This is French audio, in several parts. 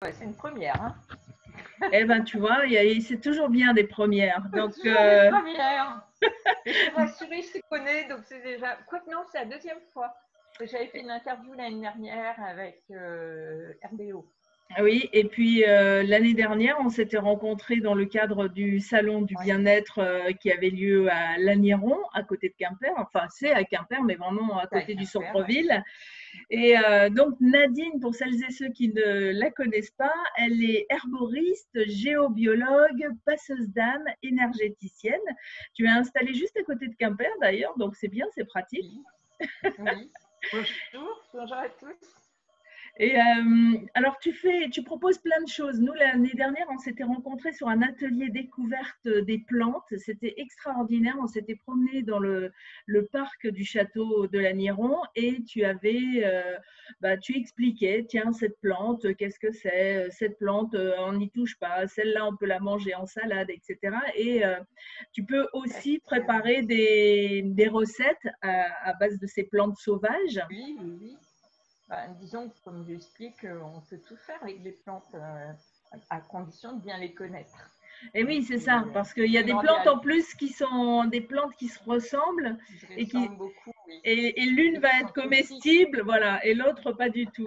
Ouais, c'est une première. Hein. Eh ben, tu vois, c'est toujours bien des premières. Donc, toujours des premières. Mais je suis rassurée, je te connais, donc c'est déjà. Quoique non, c'est la deuxième fois. J'avais fait une interview l'année dernière avec RBO. oui, et puis l'année dernière, on s'était rencontrés dans le cadre du salon du bien-être qui avait lieu à Lanniron, à côté de Quimper. Enfin, c'est à Quimper, mais vraiment à côté du centre-ville. Ouais. Et donc Nadine, pour celles et ceux qui ne la connaissent pas, elle est herboriste, géobiologue, passeuse d'âme, énergéticienne. Tu es installée juste à côté de Quimper d'ailleurs, donc c'est bien, c'est pratique. Oui. Bonjour, bonjour à tous. Et alors, tu proposes plein de choses. Nous, l'année dernière, on s'était rencontrés sur un atelier découverte des plantes. C'était extraordinaire. On s'était promené dans le parc du château de Lanniron et tu expliquais, tiens, cette plante, qu'est-ce que c'est? Cette plante, on n'y touche pas. Celle-là, on peut la manger en salade, etc. Et tu peux aussi préparer des recettes à base de ces plantes sauvages. Oui, oui, oui. Ben, disons, comme j'explique, on peut tout faire avec les plantes à condition de bien les connaître. Et oui, c'est ça, parce qu'il y a des plantes en plus qui sont des plantes qui se ressemblent et beaucoup, oui. Et l'une va être comestible, voilà, et l'autre pas du tout.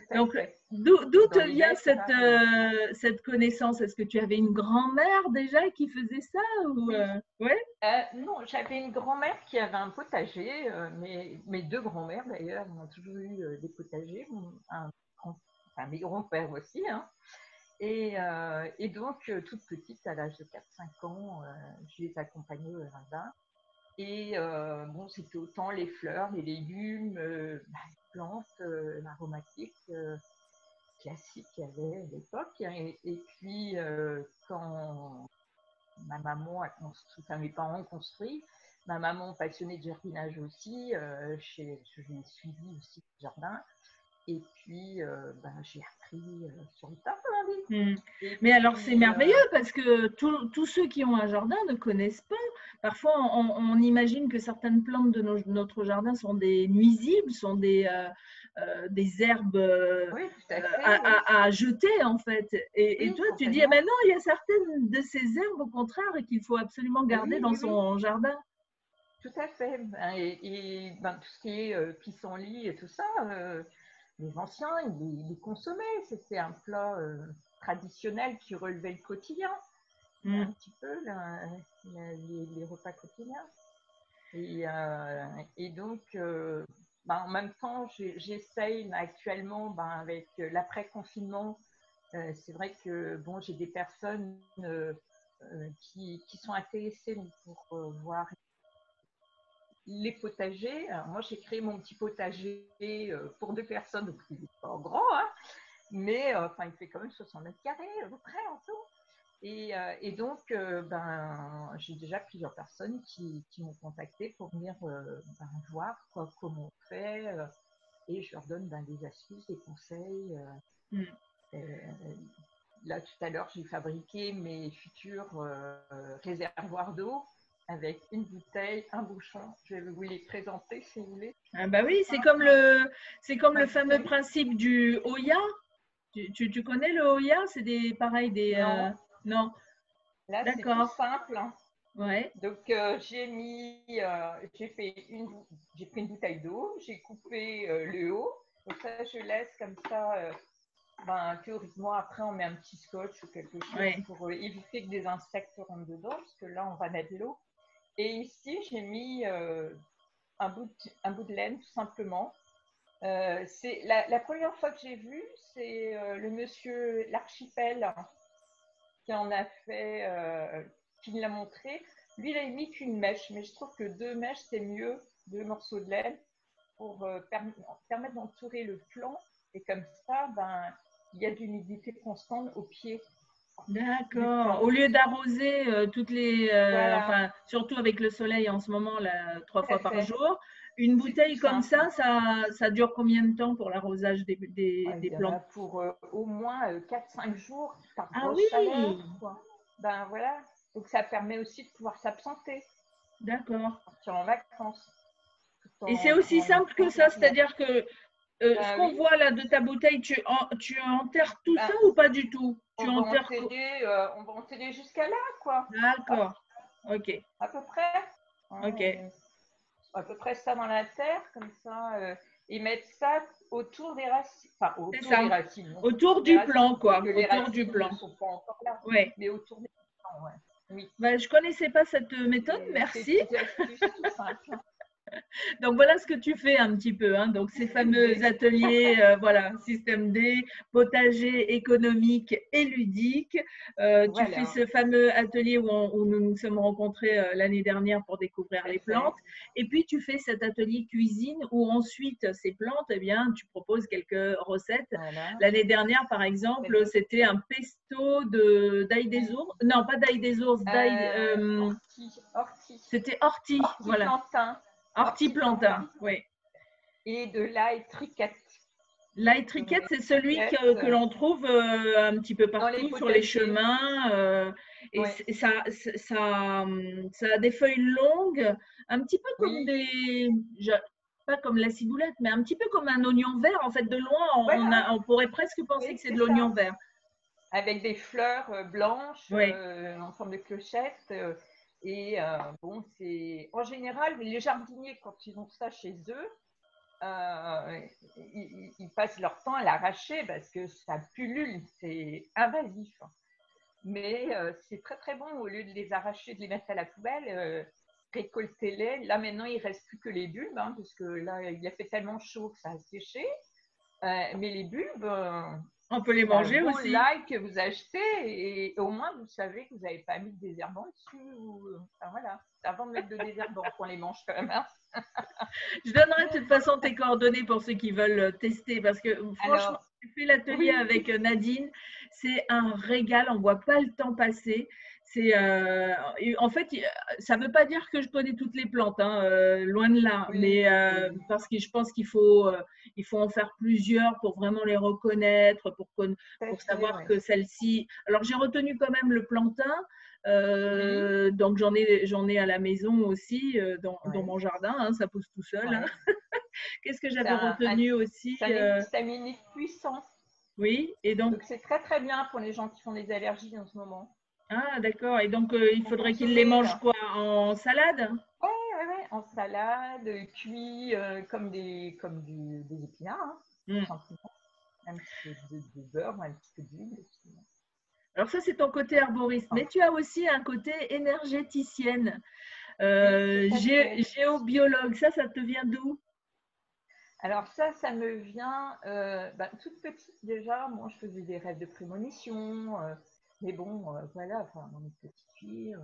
Ouais, donc, d'où te vient cette connaissance? Est-ce que tu avais une grand-mère déjà qui faisait ça ou ouais? Non, j'avais une grand-mère qui avait un potager. Mes deux grands-mères d'ailleurs, on a toujours eu des potagers. Mes grands-pères aussi. Hein. Et donc, toute petite, à l'âge de 4-5 ans, je les accompagnais au jardin. Et bon, c'était autant les fleurs, les légumes, les plantes aromatiques classiques qu'il y avait à l'époque. Et puis, quand ma maman a construit, enfin mes parents ont construit, ma maman passionnée de jardinage aussi, je l'ai suivi aussi au jardin. Et puis, j'ai appris sur le tas, comme on dit. Mais alors, c'est merveilleux parce que tous ceux qui ont un jardin ne connaissent pas. Parfois, on imagine que certaines plantes de notre jardin sont des nuisibles, sont des herbes oui, tout à, fait, à jeter, en fait. Et toi, tu dis, mais non, il y a certaines de ces herbes, au contraire, qu'il faut absolument garder dans son jardin. Tout à fait. Et tout ce qui est pissenlit et tout ça, les anciens, ils les consommaient. C'était un plat traditionnel qui relevait le quotidien, un petit peu, les repas quotidiens. Et donc, en même temps, j'essaye actuellement, avec l'après-confinement, c'est vrai que bon, j'ai des personnes qui sont intéressées pour voir les potagers. Alors moi, j'ai créé mon petit potager pour 2 personnes, donc il n'est pas grand, hein, mais il fait quand même 60 mètres carrés à peu près en tout. Et donc, j'ai déjà plusieurs personnes qui m'ont contacté pour venir voir comment on fait, et je leur donne des astuces, des conseils. Là, tout à l'heure, j'ai fabriqué mes futurs réservoirs d'eau avec une bouteille, un bouchon. Je vais vous les présenter si vous voulez. Ah bah oui, c'est comme le fameux principe du Hoya. Tu connais le Hoya? C'est pareil des. Non. Là, c'est tout simple. Hein. Ouais. Donc, j'ai pris une bouteille d'eau, j'ai coupé le haut. Donc ça, je laisse comme ça. Théoriquement, après, on met un petit scotch ou quelque chose pour éviter que des insectes rentrent dedans, parce que là, on va mettre de l'eau. Et ici, j'ai mis un bout de laine, tout simplement. C'est la première fois que j'ai vu, c'est le monsieur l'Archipel qui en a fait, qui me l'a montré. Lui, il a mis qu'une mèche, mais je trouve que 2 mèches, c'est mieux, 2 morceaux de laine, pour permettre d'entourer le plant. Et comme ça, il y a de l'humidité constante au pied. D'accord. Au lieu d'arroser voilà. Surtout avec le soleil en ce moment, 3 fois par jour, une bouteille comme ça dure combien de temps pour l'arrosage des plantes? Pour au moins 4-5 jours par grosse chaleur. Quoi. Voilà. Donc ça permet aussi de pouvoir s'absenter. D'accord. Partir en vacances. Et c'est aussi simple que ça, c'est-à-dire que ce qu'on Oui. voit là de ta bouteille, tu enterres tout ça ou pas du tout? Tu On va enterres enterrer jusqu'à là, quoi. D'accord. Ok. À peu près. Ok. À peu près ça dans la terre, comme ça. Et mettre ça autour des racines. Enfin, C'est autour des ça. racines. Non, Autour des du racines, plan, quoi. que les Autour du racines ne plan. sont pas encore là. Ouais. Mais autour des plants, ouais. Oui. Bah, je connaissais pas cette méthode. C'est Merci. des astuces tout simples. Donc voilà ce que tu fais un petit peu, hein. Donc ces Système fameux D. ateliers, voilà, système D, potager économique et ludique. Tu fais Voilà. ce fameux atelier où nous nous sommes rencontrés l'année dernière pour découvrir les plantes. Et puis tu fais cet atelier cuisine où ensuite ces plantes, eh bien, tu proposes quelques recettes. Voilà. L'année dernière, par exemple, c'était un pesto d'ail des ours. Non, pas d'ail des ours, Ortie. c'était ortie, voilà. Plantain. Ortie-plantain, oui. Et de l'ail triquette. L'ail triquette, c'est celui que l'on trouve un petit peu partout sur les chemins. Et ça a des feuilles longues, un petit peu comme pas comme la ciboulette, mais un petit peu comme un oignon vert. En fait, de loin, on pourrait presque penser que c'est de l'oignon vert. Avec des fleurs blanches Oui. en forme de clochette. Bon, c'est en général, les jardiniers, quand ils ont ça chez eux, ils passent leur temps à l'arracher parce que ça pullule, c'est invasif. Mais c'est très très bon, au lieu de les arracher, de les mettre à la poubelle, récoltez-les. Là maintenant, il ne reste plus que les bulbes, hein, parce que là, il a fait tellement chaud que ça a séché. Mais les bulbes, on peut les manger aussi. L'ail que vous achetez et au moins vous savez que vous n'avez pas mis de désherbant dessus. Enfin, voilà, avant de mettre de désherbant, qu'on les mange quand même. Hein. Je donnerai de toute façon tes coordonnées pour ceux qui veulent tester parce que franchement, j'ai fait l'atelier avec Nadine, c'est un régal, on ne voit pas le temps passer. En fait, ça ne veut pas dire que je connais toutes les plantes, hein, loin de là, mais parce que je pense qu'il faut en faire plusieurs pour vraiment les reconnaître, pour savoir que celle-ci. Alors j'ai retenu quand même le plantain. Donc j'en ai à la maison aussi dans mon jardin, hein, ça pousse tout seul. Hein. Qu'est-ce que j'avais retenu aussi ça mimique puissant. Oui, et donc c'est très très bien pour les gens qui font des allergies en ce moment. Ah d'accord, et donc il faudrait qu'ils les mangent quoi, en salade? Oui, en salade, cuit comme des épinards, hein, simplement. Un petit peu de beurre, un petit peu d'huile. Alors ça, c'est ton côté arboriste, mais tu as aussi un côté énergéticienne, géobiologue. Ça te vient d'où? Alors ça me vient toute petite déjà. Moi, je faisais des rêves de prémonition, mais bon, voilà, enfin, dans mes petites filles,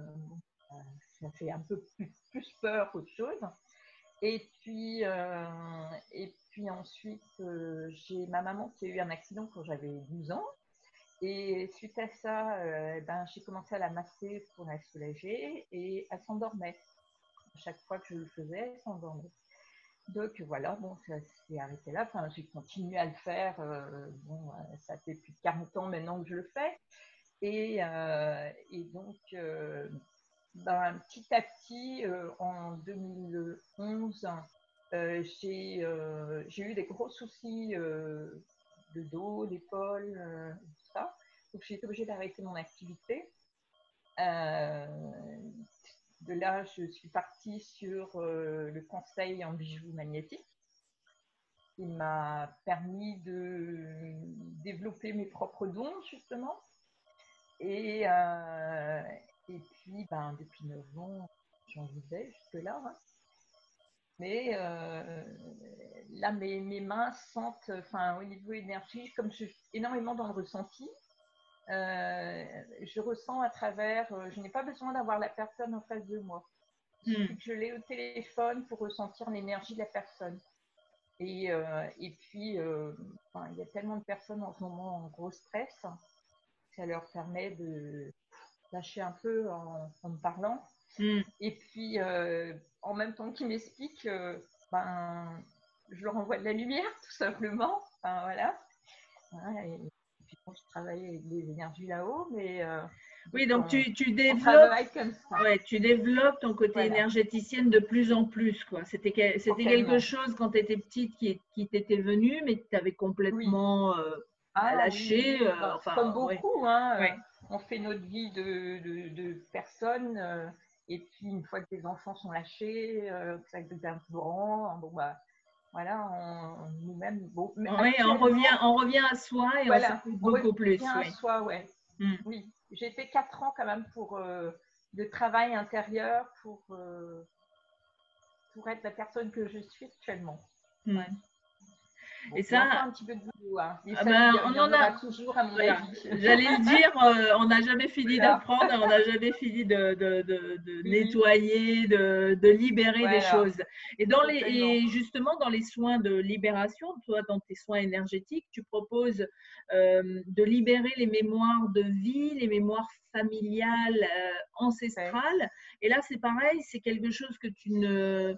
ça fait un peu plus peur qu'autre chose. Et puis ensuite, j'ai ma maman qui a eu un accident quand j'avais 12 ans. Et suite à ça, j'ai commencé à la masser pour la soulager et elle s'endormait. Chaque fois que je le faisais, elle s'endormait. Donc voilà, bon, ça s'est arrêté là. Enfin, j'ai continué à le faire. Ça fait plus de 40 ans maintenant que je le fais. Et donc, petit à petit, en 2011, j'ai eu des gros soucis de dos, d'épaule, tout ça. Donc j'ai été obligée d'arrêter mon activité. De là, je suis partie sur le conseil en bijoux magnétiques, qui m'a permis de développer mes propres dons, justement. Et puis, depuis 9 ans, j'en vivais jusque-là. Hein. Mais là, mes mains sentent, au niveau énergie, comme je suis énormément dans le ressenti, je ressens à travers, je n'ai pas besoin d'avoir la personne en face de moi. Il suffit que je l'ai au téléphone pour ressentir l'énergie de la personne. Et puis, il y a tellement de personnes en ce moment en gros stress, ça leur permet de lâcher un peu en me parlant. Et puis, en même temps qu'ils m'expliquent, je leur envoie de la lumière, tout simplement. Voilà. Et puis, je travaille avec des énergies là-haut, mais Oui, donc tu on développes, travaille comme ça. ouais, tu développes ton côté Voilà, énergéticienne de plus en plus, quoi. C'était quelque complètement. chose quand tu étais petite qui t'était venu, mais que tu avais Oui. complètement Ah oui, lâché. oui, bah, Enfin, comme ouais, beaucoup, hein, ouais, on fait notre vie de personnes, et puis une fois que les enfants sont lâchés, que ça devient plus grand, bon bah voilà, nous-mêmes, bon, mais ouais, actuellement, on revient à soi et on voilà, s'écoute on beaucoup revient plus, à oui. soi, ouais. Mm. Oui, j'ai fait 4 ans quand même de travail intérieur pour être la personne que je suis actuellement. Mm. Ouais. Bon, Et il y a encore ça, un petit peu de boulot, hein. Et ah ça, ben, il on y en en a. aura toujours, à mon Voilà, avis. j'allais le dire, on n'a jamais fini Voilà. d'apprendre, on n'a jamais fini de Oui, nettoyer, de libérer des voilà, choses. complètement. Et justement, dans les soins de libération, toi, dans tes soins énergétiques, tu proposes de libérer les mémoires de vie, les mémoires familiales, Ouais. ancestrales. Et là, c'est pareil, c'est quelque chose que tu ne…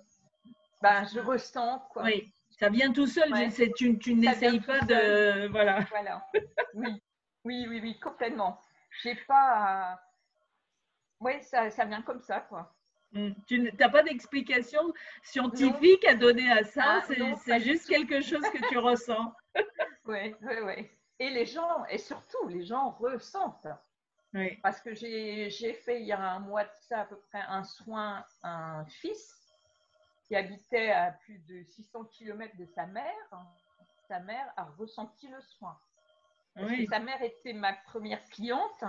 Ben, je ressens, quoi. Oui, ça vient tout seul, Ouais, tu ça vient n'essayes tout pas seul. de… Voilà. Voilà. Oui, oui, oui, oui, complètement. J'ai pas. Ouais, ça vient comme ça, quoi. Tu n'as pas d'explication Non, scientifique à donner à ça, ah, non, c'est pas du juste tout. quelque chose que tu ressens. Ouais, ouais, ouais. Et les gens, et surtout, les gens ressentent. Oui, Parce que j'ai fait il y a un mois de ça à peu près un soin à un fils qui habitait à plus de 600 km de sa mère. Sa mère a ressenti le soin. Parce que oui, sa mère était ma première cliente.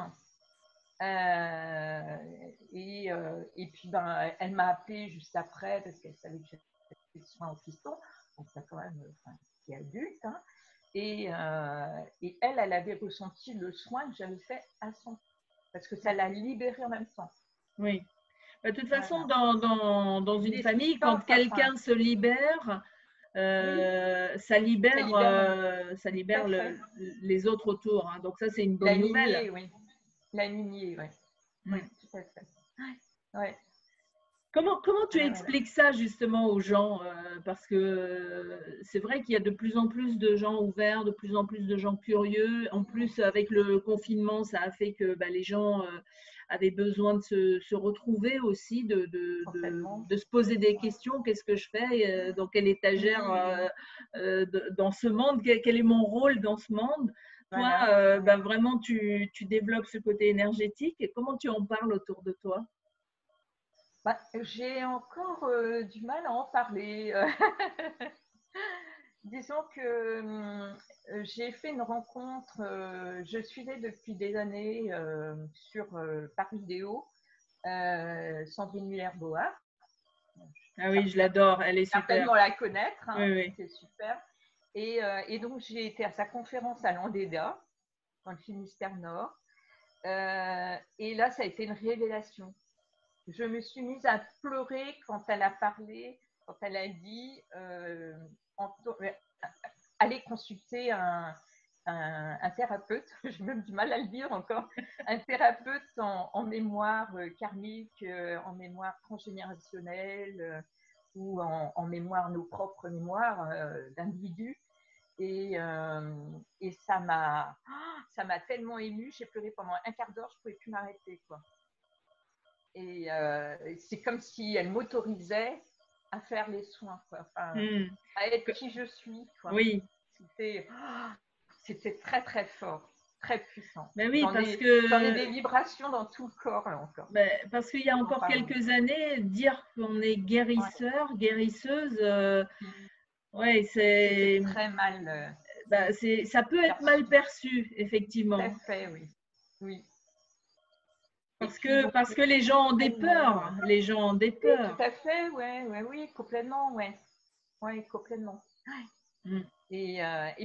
Et puis, ben, elle m'a appelé juste après parce qu'elle savait que j'avais fait le soin au fiston. Donc, ça, quand même, enfin, c'est adulte. Hein. Et elle avait ressenti le soin que j'avais fait à son. Parce que ça l'a libéré en même temps. oui. De toute façon, Voilà. dans une Des famille, quand sortes, enfin, quelqu'un se libère, oui, ça tout à libère fait. les autres autour, hein. Donc ça, c'est une La bonne nouvelle. lignée, oui. La lignée, oui. Oui, Mm. tout à fait. Ouais, Comment tu ouais, voilà. expliques ça justement aux gens? Parce que c'est vrai qu'il y a de plus en plus de gens ouverts, de plus en plus de gens curieux. En plus, avec le confinement, ça a fait que bah, les gens avaient besoin de se retrouver aussi, Complètement. de se poser des Ouais. questions. Qu'est-ce que je fais? Dans quelle étagère Oui, oui. dans ce monde? Quel est mon rôle dans ce monde? Toi, Voilà. bah, Ouais. vraiment, tu développes ce côté énergétique. Et comment tu en parles autour de toi? Bah, j'ai encore du mal à en parler. Disons que j'ai fait une rencontre, je suivais depuis des années par vidéo Sandrine Muller-Boas. Ah oui, je l'adore, elle est super. Certainement la connaître, Oui, hein, oui. c'est super. Et donc j'ai été à sa conférence à Landéda, dans le Finistère Nord. Et là, ça a été une révélation. Je me suis mise à pleurer quand elle a parlé, quand elle a dit allez consulter un thérapeute, j'ai même du mal à le dire encore, un thérapeute en mémoire karmique, en mémoire transgénérationnelle ou en mémoire, nos propres mémoires d'individus. Et ça m'a tellement émue, j'ai pleuré pendant un quart d'heure, je ne pouvais plus m'arrêter, quoi. Et c'est comme si elle m'autorisait à faire les soins, quoi. Enfin, Hmm. à être qui je suis, quoi. Oui, C'était, c'était très très fort, très puissant. ben oui, J'en ai des vibrations dans tout le corps là encore. parce qu'il y a En encore parlant. quelques années, dire qu'on est Ouais. guérisseur, guérisseuse, ouais, C'était très mal ça peut être mal perçu. perçu, Tout à effectivement, fait, oui. Oui. Et puis donc parce que les gens ont des tellement. peurs, les gens ont des Oui, tout peurs. à fait, ouais, ouais, oui, complètement, ouais, ouais, complètement. Hmm. Et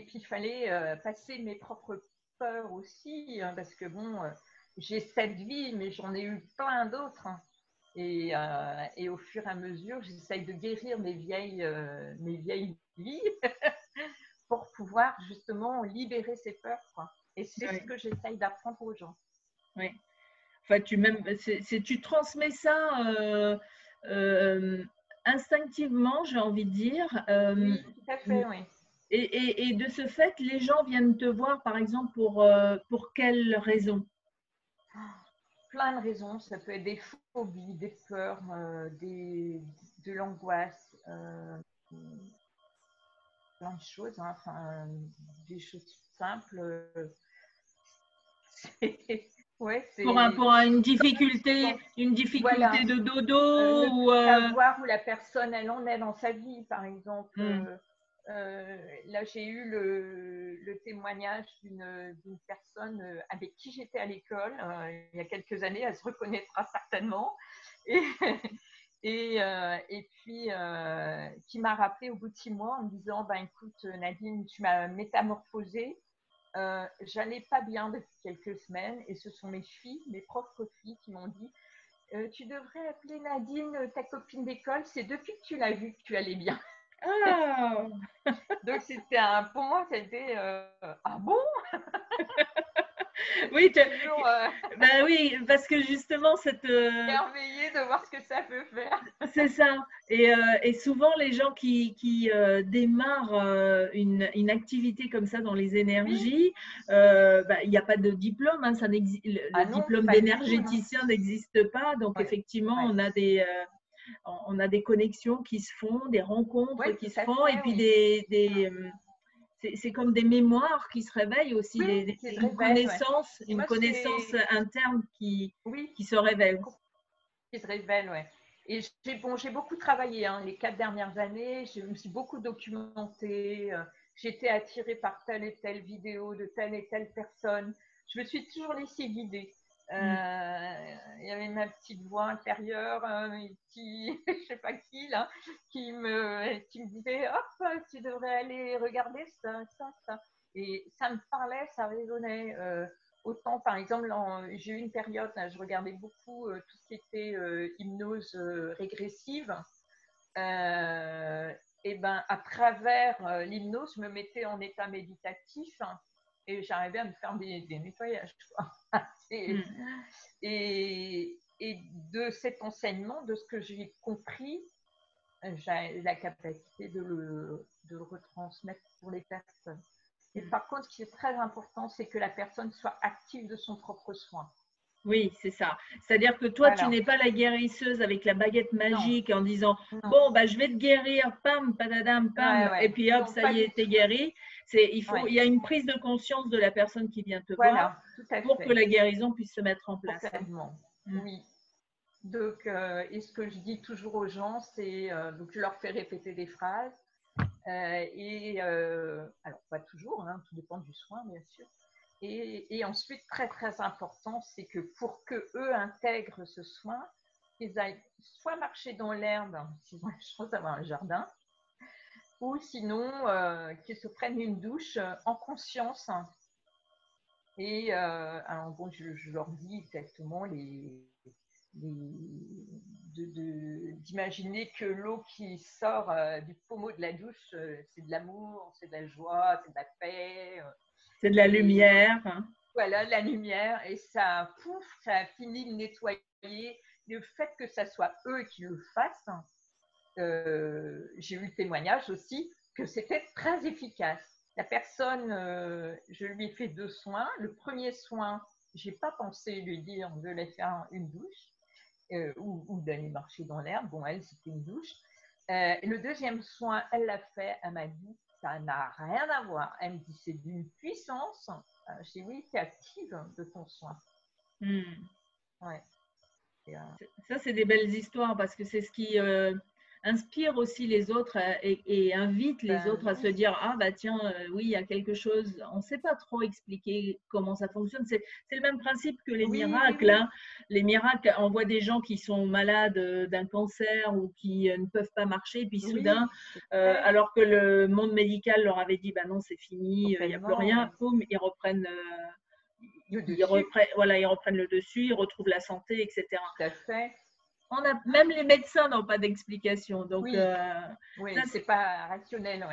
puis, il fallait passer mes propres peurs aussi, hein, parce que bon, j'ai cette vie, mais j'en ai eu plein d'autres. Hein. Et au fur et à mesure, j'essaye de guérir mes vieilles vies pour pouvoir justement libérer ces peurs, quoi. Et c'est ce Oui, que j'essaye d'apprendre aux gens. oui. Enfin, tu transmets ça euh, instinctivement, j'ai envie de dire. Oui, tout à fait, oui. Et de ce fait, les gens viennent te voir, par exemple, pour quelle raison? plein de raisons. Ça peut être des phobies, des peurs, de l'angoisse, plein de choses, hein. Enfin, des choses simples. Ouais, Pour une difficulté voilà, de dodo ne ou savoir où la personne elle en est dans sa vie, par exemple. Là, j'ai eu le témoignage d'une personne avec qui j'étais à l'école il y a quelques années. Elle se reconnaîtra certainement. Et, et puis, qui m'a rappelé au bout de 6 mois en me disant, ben, écoute, Nadine, tu m'as métamorphosée. J'allais pas bien depuis quelques semaines et ce sont mes filles, mes propres filles qui m'ont dit tu devrais appeler Nadine, ta copine d'école, c'est depuis que tu l'as vue que tu allais bien. Ah. Donc pour moi, c'était ah bon. Oui, toujours ben oui, parce que justement, émerveillée de voir ce que ça peut faire. c'est ça. Et souvent, les gens qui démarrent une activité comme ça dans les énergies, il n'y a pas de diplôme, hein, le Non, diplôme pas du tout, d'énergéticien n'existe pas. Donc, effectivement, on a des connexions qui se font, des rencontres qui se font, et puis c'est comme des mémoires qui se réveillent aussi, une connaissance interne qui se révèle. Qui se révèle, ouais. Et j'ai beaucoup travaillé les 4 dernières années. Je me suis beaucoup documentée. J'étais attirée par telle et telle vidéo de telle et telle personne. Je me suis toujours laissée guider. Il y avait ma petite voix intérieure qui, je sais pas qui là, qui me disait hop, tu devrais aller regarder ça. Et ça me parlait, ça résonnait. Autant, par exemple, j'ai eu une période, là, je regardais beaucoup tout ce qui était hypnose régressive. Et ben, à travers l'hypnose, je me mettais en état méditatif et j'arrivais à me faire des nettoyages. Et de cet enseignement, de ce que j'ai compris, j'ai la capacité de le retransmettre pour les personnes. Et par contre, ce qui est très important, c'est que la personne soit active de son propre soin. Oui, c'est ça. C'est-à-dire que toi, tu n'es pas la guérisseuse avec la baguette magique en disant bon, bah, je vais te guérir, pam, padadam, pam, et puis hop, ça y est, t'es guéri. Il y a une prise de conscience de la personne qui vient te voir pour que la guérison puisse se mettre en place. Oui. Donc, et ce que je dis toujours aux gens, c'est donc je leur fais répéter des phrases. Alors, pas toujours, tout dépend du soin, bien sûr. Et ensuite, très très important, c'est que pour qu'eux intègrent ce soin, ils aillent soit marcher dans l'herbe, s'ils ont la chance d'avoir un jardin, ou sinon qu'ils se prennent une douche en conscience. Et alors bon, je leur dis exactement d'imaginer que l'eau qui sort du pommeau de la douche, c'est de l'amour, c'est de la joie, c'est de la paix. C'est de la lumière. Voilà, de la lumière. Et ça, ça a fini de nettoyer. Le fait que ça soit eux qui le fassent, j'ai eu le témoignage aussi que c'était très efficace. La personne, je lui ai fait 2 soins. Le premier soin, je n'ai pas pensé lui dire de aller faire une douche ou d'aller marcher dans l'herbe. Bon, elle, c'était une douche. Le deuxième soin, elle l'a fait. Elle m'a dit, ça n'a rien à voir. Elle me dit, c'est d'une puissance. Je dis, oui, tu es active de ton soin. Ouais. Ça, c'est des belles histoires parce que c'est ce qui inspire aussi les autres et invite les autres à se dire ah bah tiens oui il y a quelque chose, on ne sait pas trop expliquer comment ça fonctionne, c'est le même principe que les miracles. Hein. Les miracles, on voit des gens qui sont malades d'un cancer ou qui ne peuvent pas marcher puis soudain alors que le monde médical leur avait dit bah non c'est fini, il n'y a plus rien, boum, ils reprennent ils reprennent le dessus, ils retrouvent la santé, etc. Tout à fait. Même les médecins n'ont pas d'explication. Donc, c'est pas rationnel,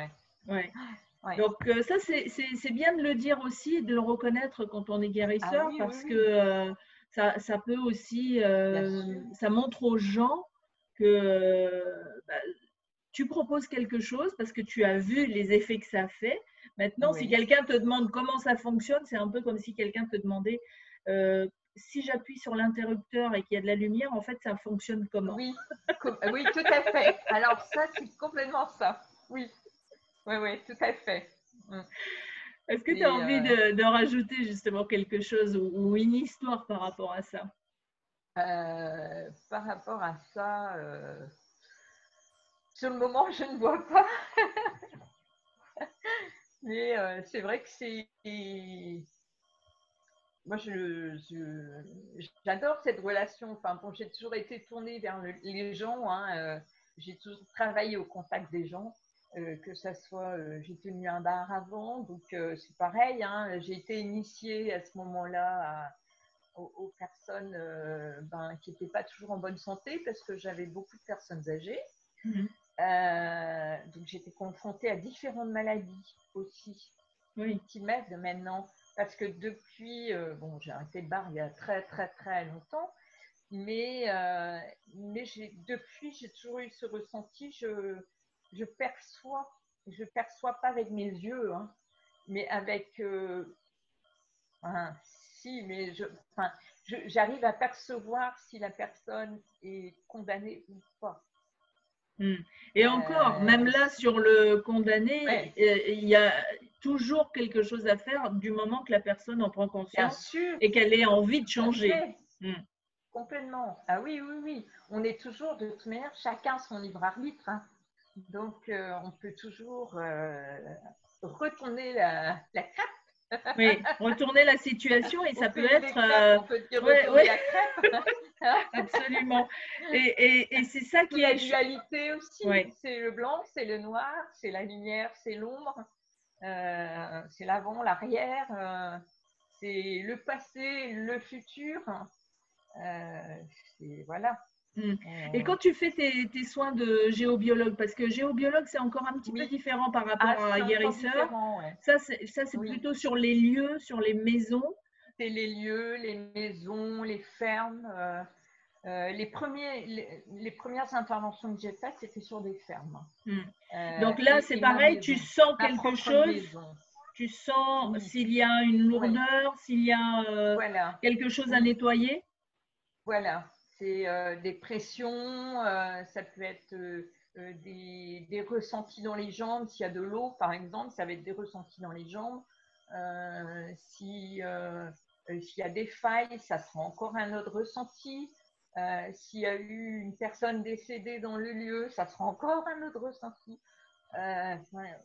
Donc, ça, c'est bien de le dire aussi, de le reconnaître quand on est guérisseur, parce que ça peut aussi, ça montre aux gens que tu proposes quelque chose parce que tu as vu les effets que ça fait. Maintenant, si quelqu'un te demande comment ça fonctionne, c'est un peu comme si quelqu'un te demandait si j'appuie sur l'interrupteur et qu'il y a de la lumière, en fait, ça fonctionne comment? Oui, oui, tout à fait. Alors ça, c'est complètement ça. Oui, oui, oui, tout à fait. Est-ce que tu as Et, envie de rajouter justement quelque chose ou une histoire par rapport à ça? par rapport à ça, sur le moment, je ne vois pas, mais c'est vrai que c'est… Moi, j'adore cette relation. Enfin, bon, j'ai toujours été tournée vers les gens, hein, j'ai toujours travaillé au contact des gens, que ça soit… j'ai tenu un bar avant, donc c'est pareil, hein, j'ai été initiée à ce moment-là aux personnes qui n'étaient pas toujours en bonne santé parce que j'avais beaucoup de personnes âgées. Mmh. Donc j'étais confrontée à différentes maladies aussi, Oui. qui m'aident maintenant. Parce que depuis, bon, j'ai arrêté le bar il y a très très très longtemps, mais depuis j'ai toujours eu ce ressenti. Je perçois pas avec mes yeux, hein, mais avec… si, mais j'arrive à percevoir si la personne est condamnée ou pas. Mmh. Et encore, même là, sur le condamné, Ouais, il y a toujours quelque chose à faire du moment que la personne en prend bien conscience sûr, et qu'elle ait envie de tout à changer. fait, Mmh. complètement. Ah oui, oui, oui. On est toujours, de toute manière, chacun son libre arbitre, hein. Donc, on peut toujours retourner la crêpe. Oui, retourner la situation et Au ça peut pays des être, crêpes, on peut dire ouais, retourner ouais, la crêpe. absolument. Et c'est ça Sous qui la est, dualité aussi. ouais. C'est le blanc, c'est le noir, c'est la lumière, c'est l'ombre, c'est l'avant, l'arrière, c'est le passé, le futur. Voilà. Mmh. Et Euh, quand tu fais tes soins de géobiologue, parce que géobiologue, c'est encore un petit peu oui. différent par Ah, rapport à c'est un encore guérisseur. différent, ouais. Ça, c'est Oui. plutôt sur les lieux, sur les maisons. C'est les lieux, les maisons, les fermes. Les premières interventions que j'ai faites, c'était sur des fermes. Mmh. Donc là, c'est Et ma pareil, tu maison, sens ma quelque propre chose, maison. tu sens Oui, s'il y a une oui, lourdeur, s'il y a voilà. quelque chose à Oui, nettoyer. voilà. C'est des pressions, ça peut être des ressentis dans les jambes. S'il y a de l'eau, par exemple, ça va être des ressentis dans les jambes. S'il y a des failles, ça sera encore un autre ressenti. S'il y a eu une personne décédée dans le lieu, ça sera encore un autre ressenti.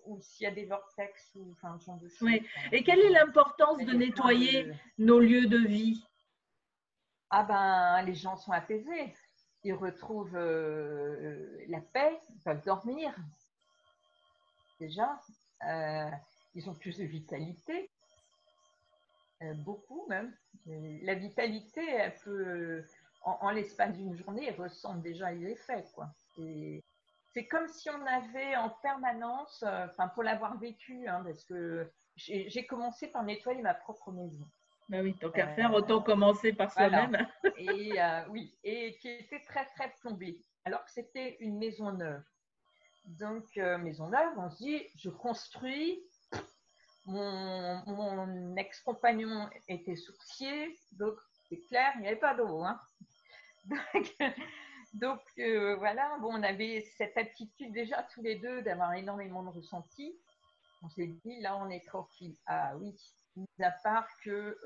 Ou s'il y a des vortex, ou enfin, ce genre de Oui. choses. Et quelle est l'importance Il de y a plein nettoyer de… nos lieux de vie? Ah ben, les gens sont apaisés. Ils retrouvent la paix, ils peuvent dormir déjà. Euh, ils ont plus de vitalité, beaucoup même. La vitalité, elle peut, en l'espace d'une journée, elle ressent déjà les effets, quoi. C'est comme si on avait en permanence, pour l'avoir vécu, hein, parce que j'ai commencé par nettoyer ma propre maison. Ben oui, tant qu'à faire, autant Euh, commencer par Voilà. soi-même. Et oui, et qui était très très plombée, alors que c'était une maison neuve. Donc, maison neuve, on se dit, je construis. Mon ex-compagnon était sourcier, donc c'est clair, il n'y avait pas d'eau, hein. Donc, voilà, bon, on avait cette aptitude déjà tous les deux d'avoir énormément de ressentis. On s'est dit, là, on est tranquille. Ah oui, mis à part que,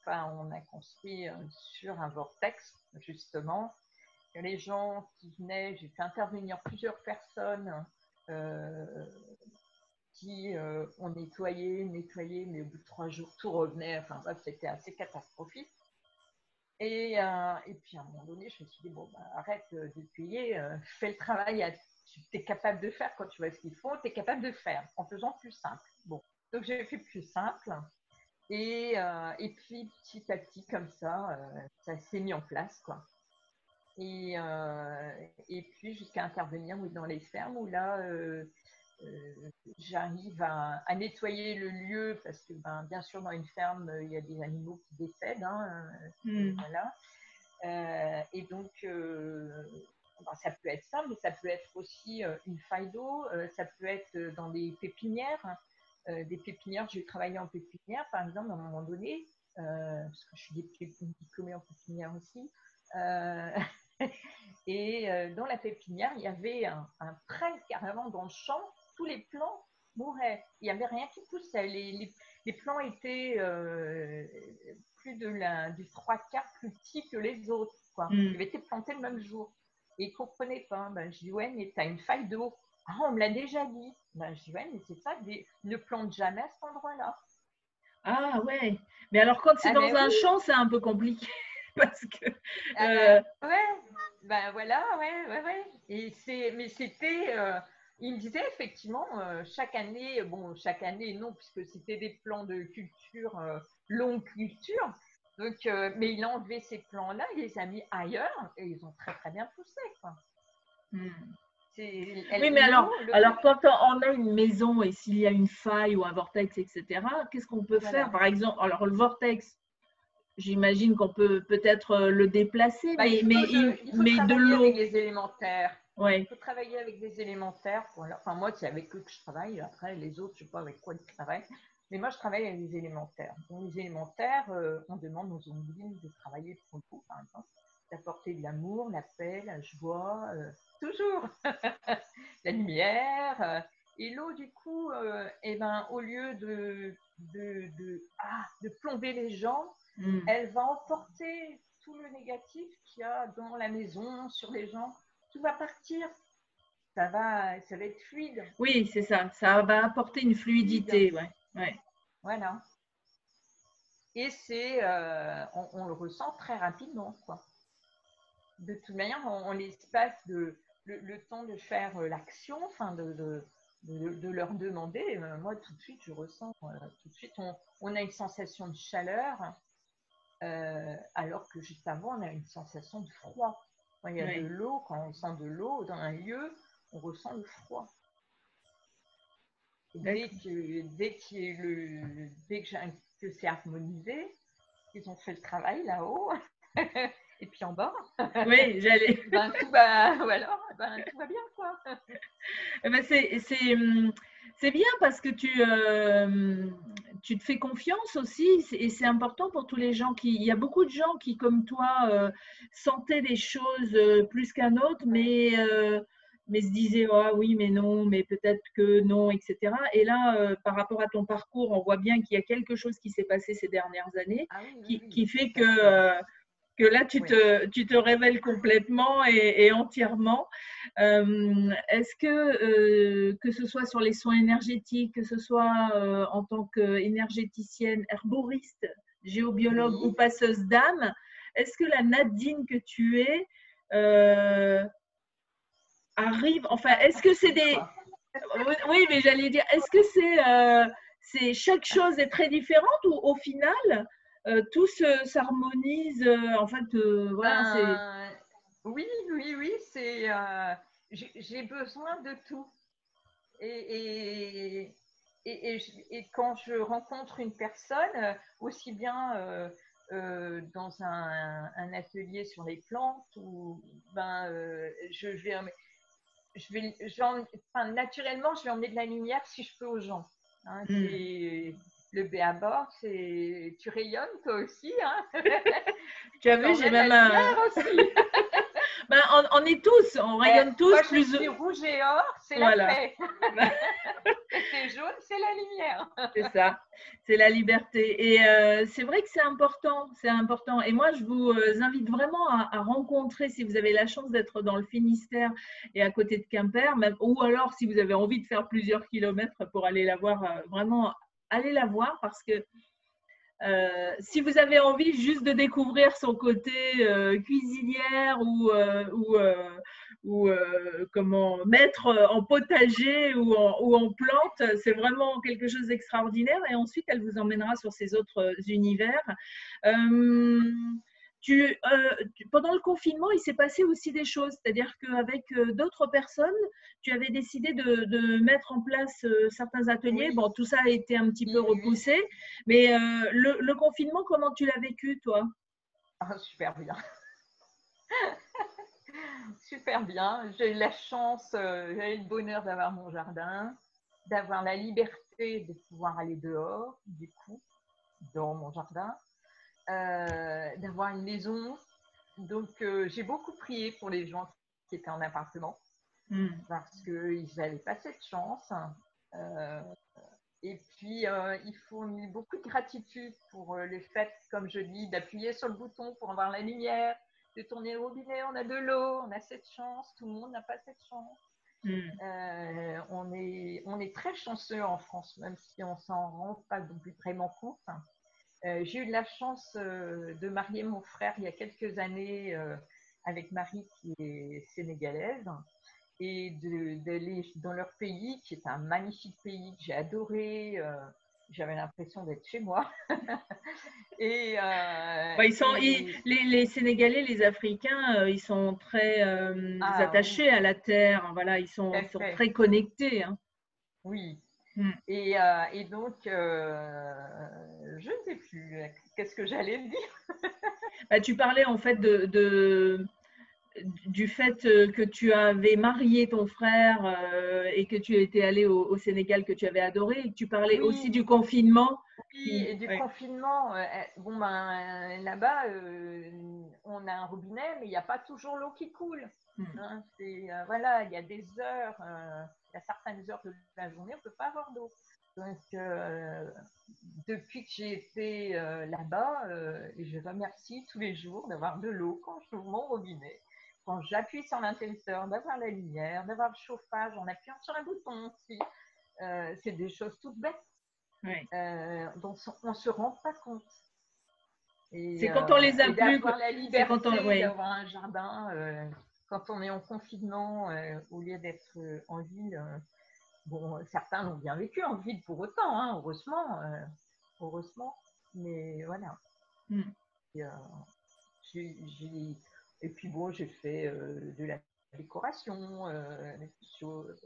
on a construit sur un vortex, justement, que les gens qui venaient, j'ai fait intervenir plusieurs personnes euh, qui ont nettoyé, mais au bout de 3 jours, tout revenait. Enfin, bref, c'était assez catastrophique. Et puis, à un moment donné, je me suis dit, bon, bah, arrête de payer, fais le travail tu es capable de faire quand tu vois ce qu'il faut, tu es capable de faire en faisant plus simple. Bon, donc j'ai fait plus simple. Et puis, petit à petit, comme ça s'est mis en place, quoi. Et puis, jusqu'à intervenir oui, dans les fermes où là, j'arrive à nettoyer le lieu parce que, bien sûr, dans une ferme, il y a des animaux qui décèdent. Hein, Hmm. voilà. Et donc, ça peut être ça, mais ça peut être aussi une faille d'eau, ça peut être dans des pépinières. Des pépinières, j'ai travaillé en pépinière, par exemple, à un moment donné. parce que je suis diplômée en pépinière aussi. Et dans la pépinière, il y avait un prêle carrément dans le champ. Tous les plants mouraient. Il n'y avait rien qui poussait. Les plants étaient plus du 3/4 plus petits que les autres, quoi. Ils avaient été plantés le même jour. Et ils ne comprenaient pas. Ben, je dis, ouais, mais tu as une faille d'eau. Ah, on me l'a déjà dit. Ben, je dis, ouais, mais c'est ça, ne plante jamais à cet endroit-là. Ah ouais. Mais alors, quand c'est Ah, dans mais un oui. champ, c'est un peu compliqué. Parce que. Ouais, ben voilà, ouais. Mais c'était, il me disait effectivement, chaque année, bon, chaque année non, puisque c'était des plans de culture, longue culture. Donc, mais il a enlevé ces plans-là, il les a mis ailleurs et ils ont très très bien poussé, quoi. Oui, mais alors quand on a une maison et s'il y a une faille ou un vortex, etc., qu'est-ce qu'on peut faire? Par exemple, alors le vortex, j'imagine qu'on peut peut-être le déplacer, il faut mais de travailler avec l'eau. les élémentaires. Ouais. Il faut travailler avec des élémentaires. Voilà. Enfin, moi, c'est avec eux que je travaille. Après, les autres, je ne sais pas avec quoi ils travaillent. Mais moi, je travaille avec des élémentaires. Donc, les élémentaires, on demande aux onglines de travailler pour nous, par exemple, d'apporter de l'amour, la paix, la joie, toujours la lumière. Et l'eau, du coup, eh ben, au lieu de plomber les gens, elle va emporter tout le négatif qu'il y a dans la maison, sur les gens. Tout va partir. Ça va être fluide. Oui, c'est ça. Ça va apporter une fluidité. Ouais. Voilà. Et on le ressent très rapidement, quoi. De toute manière, on l'espace le temps de faire l'action, enfin de leur demander, moi tout de suite je ressens, tout de suite on a une sensation de chaleur, alors que juste avant on a une sensation de froid. Quand il y a de l'eau, quand on sent de l'eau dans un lieu, on ressent le froid. Dès que c'est harmonisé, ils ont fait le travail là-haut, et puis en bas, oui, j'allais. tout va bien, quoi. C'est bien parce que tu te fais confiance aussi et c'est important pour tous les gens il y a beaucoup de gens qui, comme toi, sentaient des choses plus qu'un autre, mais se disaient ah oui, mais non, mais peut-être que non, etc. Et là, par rapport à ton parcours, on voit bien qu'il y a quelque chose qui s'est passé ces dernières années qui fait que là, tu te révèles complètement et entièrement. Est-ce que ce soit sur les soins énergétiques, que ce soit en tant qu'énergéticienne, herboriste, géobiologue ou passeuse d'âme, est-ce que la Nadine que tu es arrive, enfin, est-ce que c'est des… Oui, mais j'allais dire, est-ce que c'est chaque chose est très différente ou au final, tout s'harmonise, en fait, voilà, c'est… Oui, j'ai besoin de tout. Et quand je rencontre une personne, aussi bien dans un atelier sur les plantes, ou naturellement, je vais emmener de la lumière si je peux aux gens. Hein, c'est le B à bord, c'est tu rayonnes toi aussi. Hein. Tu as vu, j'ai même la lumière aussi. Ben, on est tous, on rayonne tous. Moi, je suis rouge et or, c'est voilà. La paix. Et c'est jaune, c'est la lumière. C'est ça, c'est la liberté. Et c'est vrai que c'est important, c'est important. Et moi, je vous invite vraiment à rencontrer, si vous avez la chance d'être dans le Finistère et à côté de Quimper, même, ou alors si vous avez envie de faire plusieurs kilomètres pour aller la voir, vraiment, allez la voir parce que si vous avez envie juste de découvrir son côté cuisinière ou comment mettre en potager ou en plante, c'est vraiment quelque chose d'extraordinaire. Et ensuite, elle vous emmènera sur ces autres univers. Pendant le confinement, il s'est passé aussi des choses, c'est-à-dire qu'avec d'autres personnes, tu avais décidé de mettre en place certains ateliers. Oui. Bon, tout ça a été un petit peu repoussé, mais le confinement, comment tu l'as vécu, toi? Super bien. Super bien. J'ai eu la chance, j'ai eu le bonheur d'avoir mon jardin, d'avoir la liberté de pouvoir aller dehors, du coup, dans mon jardin. d'avoir une maison. Donc, j'ai beaucoup prié pour les gens qui étaient en appartement parce qu'ils n'avaient pas cette chance. Et puis, il faut beaucoup de gratitude pour le fait, comme je dis, d'appuyer sur le bouton pour avoir la lumière, de tourner le robinet, on a de l'eau, on a cette chance, tout le monde n'a pas cette chance. On est très chanceux en France, même si on ne s'en rend pas vraiment compte. J'ai eu de la chance de marier mon frère il y a quelques années avec Marie qui est sénégalaise et d'aller dans leur pays qui est un magnifique pays que j'ai adoré. J'avais l'impression d'être chez moi. Et, les Sénégalais, les Africains, ils sont très attachés à la terre. Voilà, ils sont très connectés. Hein. Oui. Et donc, je ne sais plus, qu'est-ce que j'allais dire. Tu parlais en fait du fait que tu avais marié ton frère et que tu étais allé au Sénégal, que tu avais adoré, et que tu parlais aussi du confinement. Oui, et du confinement. Bon, ben, là-bas, on a un robinet, mais il n'y a pas toujours l'eau qui coule. Hein, voilà, il y a des heures, il y a certaines heures de la journée, on ne peut pas avoir d'eau. Donc, depuis que j'ai été là-bas, je remercie tous les jours d'avoir de l'eau quand j'ouvre mon robinet, quand j'appuie sur l'interrupteur, d'avoir la lumière, d'avoir le chauffage en appuyant sur un bouton aussi. C'est des choses toutes bêtes dont on ne se rend pas compte. C'est quand on les a plus. D'avoir la liberté d'avoir un jardin quand on est en confinement au lieu d'être en ville. Bon, certains l'ont bien vécu en ville pour autant, hein, heureusement, mais voilà. Et puis bon, j'ai fait de la décoration, des choses.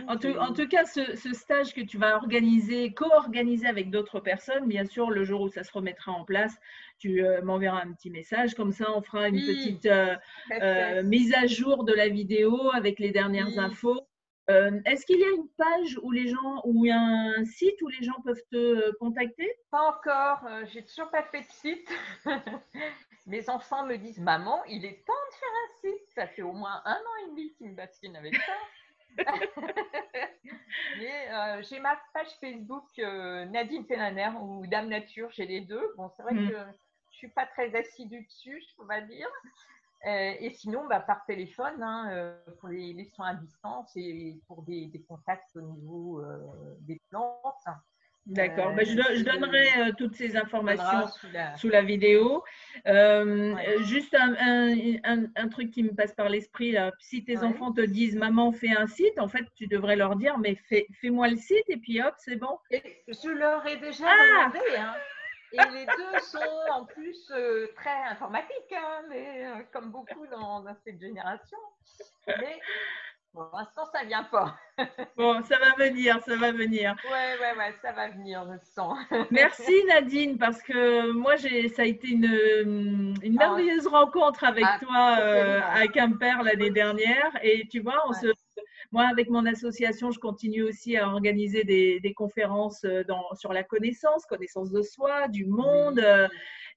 En tout cas, ce stage que tu vas organiser, co-organiser avec d'autres personnes, bien sûr, le jour où ça se remettra en place, tu m'enverras un petit message. Comme ça, on fera une petite mise à jour de la vidéo avec les dernières infos. Est-ce qu'il y a une page où les gens, ou un site où les gens peuvent te contacter? Pas encore, j'ai toujours pas fait de site. Mes enfants me disent, maman, il est temps de faire un site. Ça fait au moins 1 an et demi qu'ils me bastinent avec ça. Mais j'ai ma page Facebook Nadine Fellaner ou Dame Nature, j'ai les deux. Bon, c'est vrai que je suis pas très assidue dessus, je pourrais dire. Et sinon, par téléphone, hein, pour les soins à distance et pour des contacts au niveau des plantes. D'accord, je donnerai toutes ces informations sous la vidéo. Juste un truc qui me passe par l'esprit, là. Si tes enfants te disent « Maman, fais un site », en fait, tu devrais leur dire « Mais fais-moi le site et puis hop, c'est bon. » Et je leur ai déjà demandé, hein. Et les deux sont en plus très informatiques, hein, mais, comme beaucoup dans cette génération. Mais pour l'instant, ça ne vient pas. Bon, ça va venir, ça va venir. Ouais, ça va venir, je sens. Merci Nadine, parce que moi, ça a été une merveilleuse rencontre avec toi à Quimper l'année dernière. Et tu vois, moi, avec mon association, je continue aussi à organiser des conférences sur la connaissance de soi, du monde.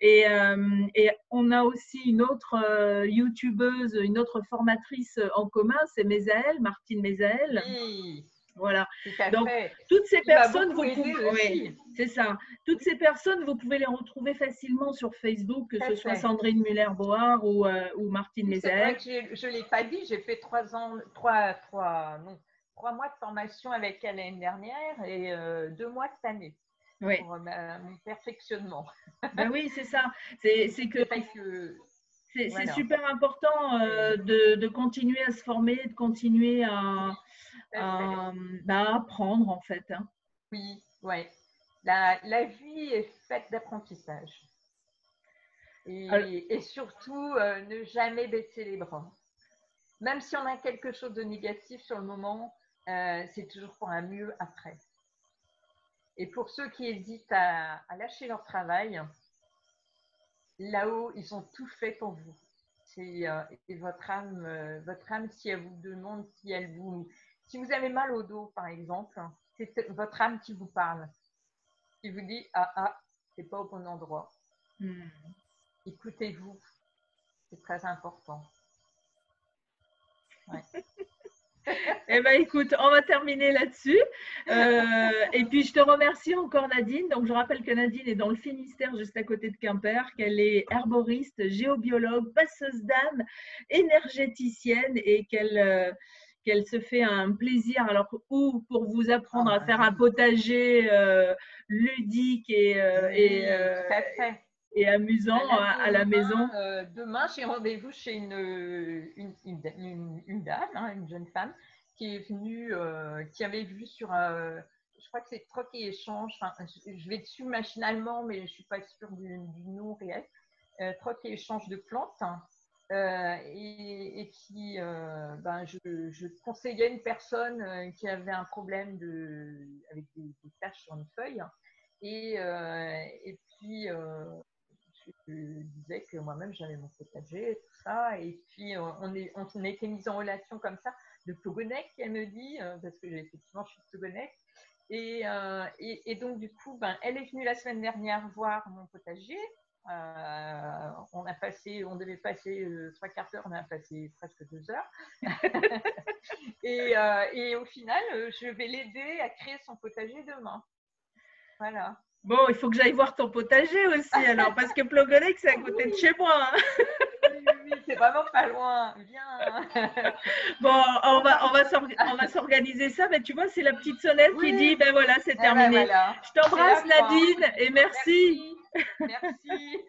Et on a aussi une autre youtubeuse, une autre formatrice en commun, c'est Martine Mézaël. Oui. Voilà. Donc, toutes ces personnes, c'est ça. Toutes ces personnes, vous pouvez les retrouver facilement sur Facebook, que ce soit Sandrine Muller-Board ou Martine Mézaël. C'est vrai que je ne l'ai pas dit, j'ai fait 3 mois de formation avec elle l'année dernière et 2 mois cette année pour mon perfectionnement. Ben oui, c'est ça. C'est super important de continuer à se former, de continuer à apprendre en fait. Hein. Oui, ouais. La vie est faite d'apprentissage. Et surtout, ne jamais baisser les bras. Même si on a quelque chose de négatif sur le moment, c'est toujours pour un mieux après. Et pour ceux qui hésitent à lâcher leur travail, là-haut, ils ont tout fait pour vous. Et votre âme, si elle vous demande, si vous avez mal au dos, par exemple, c'est votre âme qui vous parle, qui vous dit c'est pas au bon endroit. Écoutez-vous, c'est très important. Ouais. Eh bien, écoute, on va terminer là-dessus. Et puis, je te remercie encore, Nadine. Donc, je rappelle que Nadine est dans le Finistère, juste à côté de Quimper, qu'elle est herboriste, géobiologue, passeuse d'âme, énergéticienne et qu'elle se fait un plaisir, alors ou pour vous apprendre à faire un potager ludique et amusant à la maison. Demain, j'ai rendez-vous chez une dame, hein, une jeune femme, qui est venue, qui avait vu sur, je crois que c'est Troc et Échange, enfin, je vais dessus machinalement, mais je ne suis pas sûre du nom réel, Troc et Échange de plantes, hein, et qui, je conseillais une personne qui avait un problème avec des taches sur une feuille, et puis je disais que moi-même j'avais mon potager et tout ça, et puis on a été mis en relation comme ça de Plogonec, elle me dit, parce que effectivement je suis de Plogonec, et donc du coup elle est venue la semaine dernière voir mon potager. On devait passer 3/4 d'heure, on a passé presque 2 heures. et au final, je vais l'aider à créer son potager demain. Voilà. Bon, il faut que j'aille voir ton potager aussi, alors, parce que Plogonec, c'est à côté de chez moi. Hein. Oui, c'est vraiment pas loin. Viens. Bon, on va s'organiser ça, mais tu vois, c'est la petite sonnette qui dit, ben voilà, c'est terminé. Voilà. Je t'embrasse, Nadine, et merci. Merci.